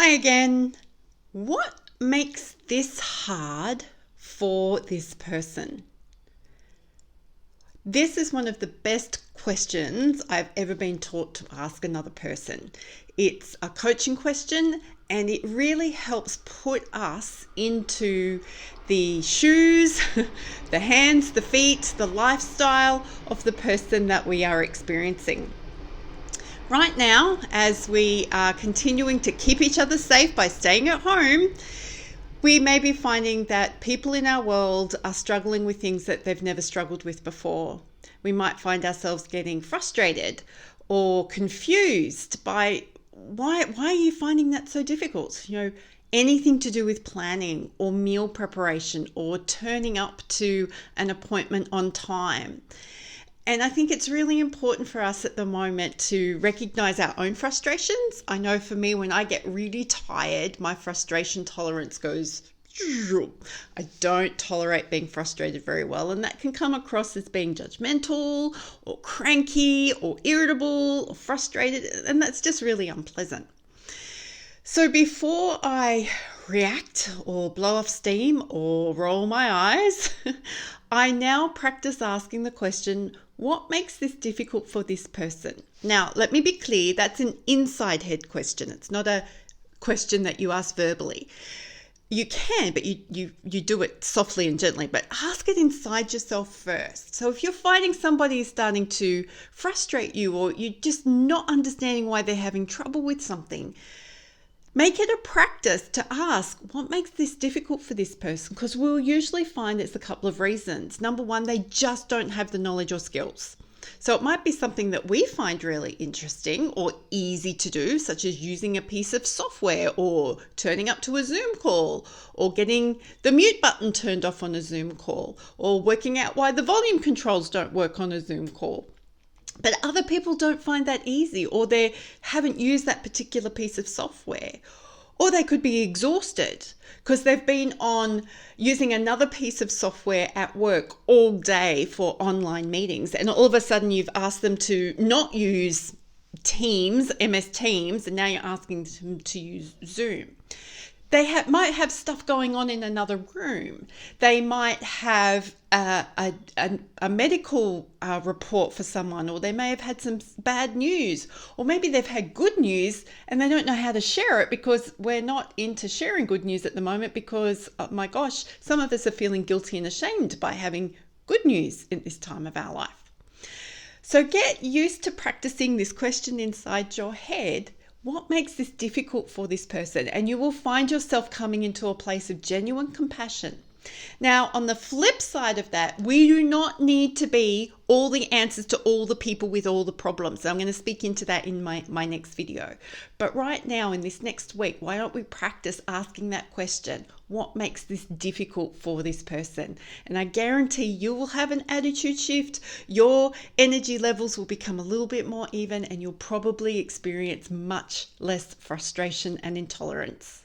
Hi again. What makes this hard for this person? This is one of the best questions I've ever been taught to ask another person. It's a coaching question and it really helps put us into the shoes, the hands, the feet, the lifestyle of the person that we are experiencing. Right now, as we are continuing to keep each other safe by staying at home, we may be finding that people in our world are struggling with things that they've never struggled with before. We might find ourselves getting frustrated or confused by why are you finding that so difficult? Anything to do with planning or meal preparation or turning up to an appointment on time. And I think it's really important for us at the moment to recognize our own frustrations. I know for me, when I get really tired, my frustration tolerance goes. I don't tolerate being frustrated very well, and that can come across as being judgmental or cranky or irritable or frustrated, and that's just really unpleasant. So before I react or blow off steam or roll my eyes, I now practice asking the question, what makes this difficult for this person? Now, let me be clear, that's an inside head question. It's not a question that you ask verbally. You can, but you do it softly and gently, but ask it inside yourself first. So if you're finding somebody is starting to frustrate you or you're just not understanding why they're having trouble with something, make it a practice to ask, what makes this difficult for this person? Because we'll usually find it's a couple of reasons. Number one, they just don't have the knowledge or skills. So it might be something that we find really interesting or easy to do, such as using a piece of software or turning up to a Zoom call or getting the mute button turned off on a Zoom call or working out why the volume controls don't work on a Zoom call. But other people don't find that easy, or they haven't used that particular piece of software. Or they could be exhausted because they've been on using another piece of software at work all day for online meetings. And all of a sudden you've asked them to not use Teams, MS Teams, and now you're asking them to use Zoom. They might have stuff going on in another room. They might have a medical report for someone, or they may have had some bad news, or maybe they've had good news and they don't know how to share it because we're not into sharing good news at the moment because, oh my gosh, some of us are feeling guilty and ashamed by having good news in this time of our life. So get used to practicing this question inside your head. What makes this difficult for this person? And you will find yourself coming into a place of genuine compassion. Now, on the flip side of that, we do not need to be all the answers to all the people with all the problems. I'm going to speak into that in my next video. But right now, in this next week, why don't we practice asking that question? What makes this difficult for this person? And I guarantee you will have an attitude shift. Your energy levels will become a little bit more even, and you'll probably experience much less frustration and intolerance.